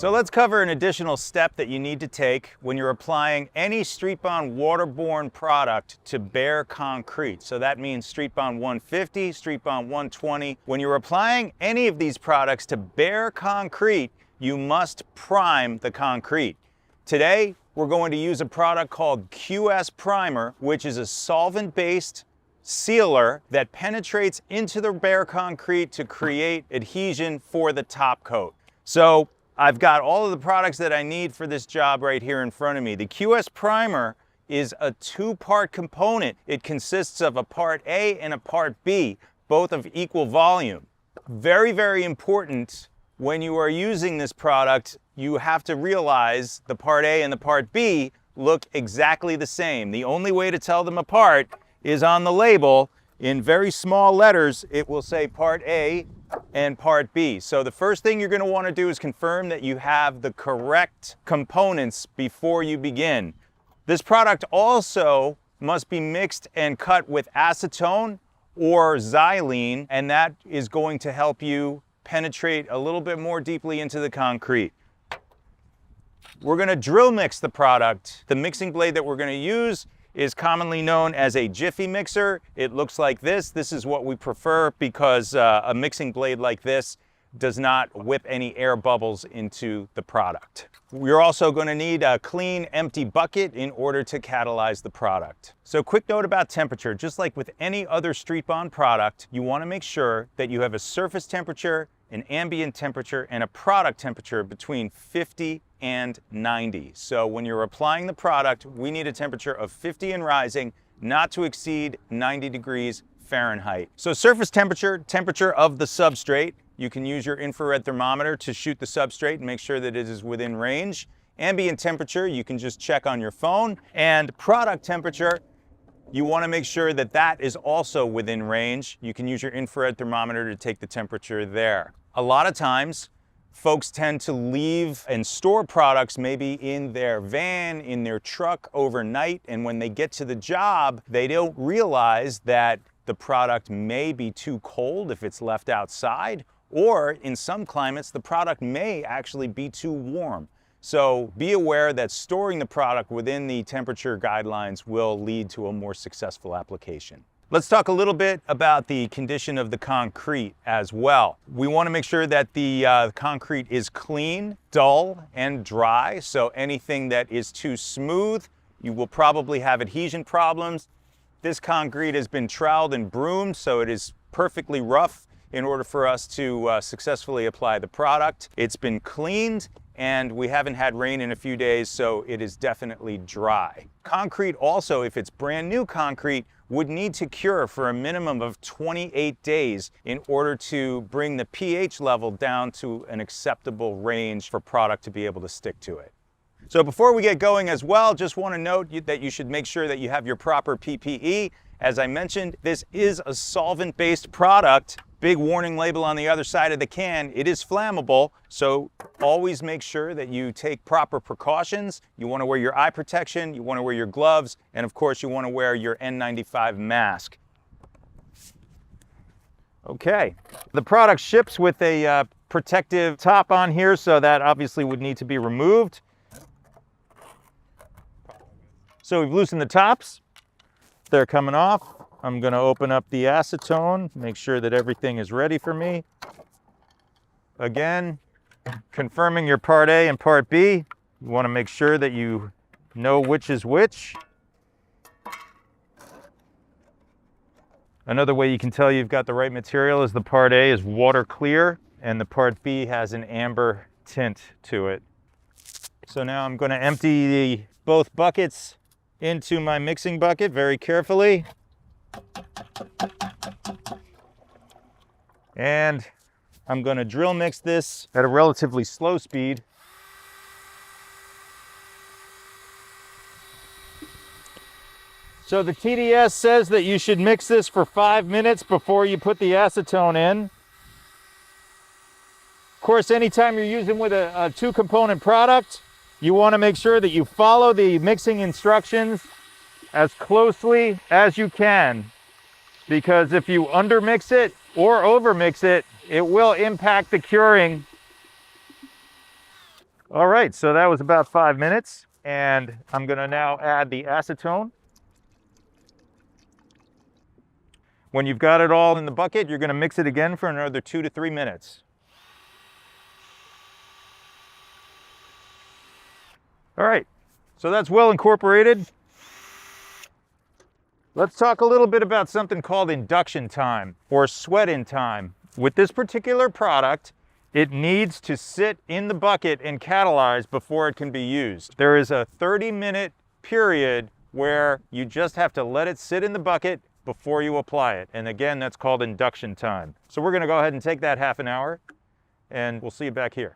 So let's cover an additional step that you need to take when you're applying any StreetBond waterborne product to bare concrete. So that means StreetBond 150, StreetBond 120. When you're applying any of these products to bare concrete, you must prime the concrete. Today, we're going to use a product called QS Primer, which is a solvent-based sealer that penetrates into the bare concrete to create adhesion for the top coat. So I've got all of the products that I need for this job right here in front of me. The QS Primer is a two-part component. It consists of a part A and a part B, both of equal volume. Very, very important when you are using this product, you have to realize the part A and the part B look exactly the same. The only way to tell them apart is on the label. In very small letters, it will say part A and part B. So the first thing you're going to want to do is confirm that you have the correct components before you begin. This product also must be mixed and cut with acetone or xylene, and that is going to help you penetrate a little bit more deeply into the concrete. We're going to drill mix the product. The mixing blade that we're going to use is commonly known as a Jiffy mixer. It looks like this. This is what we prefer because a mixing blade like this does not whip any air bubbles into the product. We're also going to need a clean, empty bucket in order to catalyze the product. So quick note about temperature. Just like with any other StreetBond product, you want to make sure that you have a surface temperature, an ambient temperature, and a product temperature between 50 and 90. So when you're applying the product, we need a temperature of 50 and rising, not to exceed 90 degrees Fahrenheit. So surface temperature, temperature of the substrate. You can use your infrared thermometer to shoot the substrate and make sure that it is within range. Ambient temperature, you can just check on your phone. And product temperature, you want to make sure that that is also within range. You can use your infrared thermometer to take the temperature there. A lot of times, folks tend to leave and store products maybe in their van, in their truck overnight, and when they get to the job, they don't realize that the product may be too cold if it's left outside, or in some climates, the product may actually be too warm. So be aware that storing the product within the temperature guidelines will lead to a more successful application. Let's talk a little bit about the condition of the concrete as well. We want to make sure that the concrete is clean, dull, and dry. So anything that is too smooth, you will probably have adhesion problems. This concrete has been troweled and broomed, so it is perfectly rough in order for us to successfully apply the product. It's been cleaned, and we haven't had rain in a few days, so it is definitely dry. Concrete also, if it's brand new concrete, would need to cure for a minimum of 28 days in order to bring the pH level down to an acceptable range for product to be able to stick to it. So before we get going as well, just want to note that you should make sure that you have your proper PPE. As I mentioned, this is a solvent-based product. Big warning label on the other side of the can. It is flammable, so always make sure that you take proper precautions. You want to wear your eye protection, you want to wear your gloves, and of course you want to wear your N95 mask. Okay, the product ships with a protective top on here, so that obviously would need to be removed. So we've loosened the tops. They're coming off. I'm going to open up the acetone, make sure that everything is ready for me. Again, confirming your part A and part B. You want to make sure that you know which is which. Another way you can tell you've got the right material is the part A is water clear and the part B has an amber tint to it. So now I'm going to empty both buckets into my mixing bucket very carefully. And I'm going to drill mix this at a relatively slow speed. So the TDS says that you should mix this for 5 minutes before you put the acetone in. Of course, anytime you're using with a two-component product, you want to make sure that you follow the mixing instructions as closely as you can, because if you undermix it or overmix it, it will impact the curing. All right, so that was about 5 minutes, and I'm gonna now add the acetone. When you've got it all in the bucket, you're gonna mix it again for another 2 to 3 minutes. All right, so that's well incorporated. Let's talk a little bit about something called induction time or sweat-in time. With this particular product, it needs to sit in the bucket and catalyze before it can be used. There is a 30-minute period where you just have to let it sit in the bucket before you apply it. And again, that's called induction time. So we're gonna go ahead and take that half an hour, and we'll see you back here.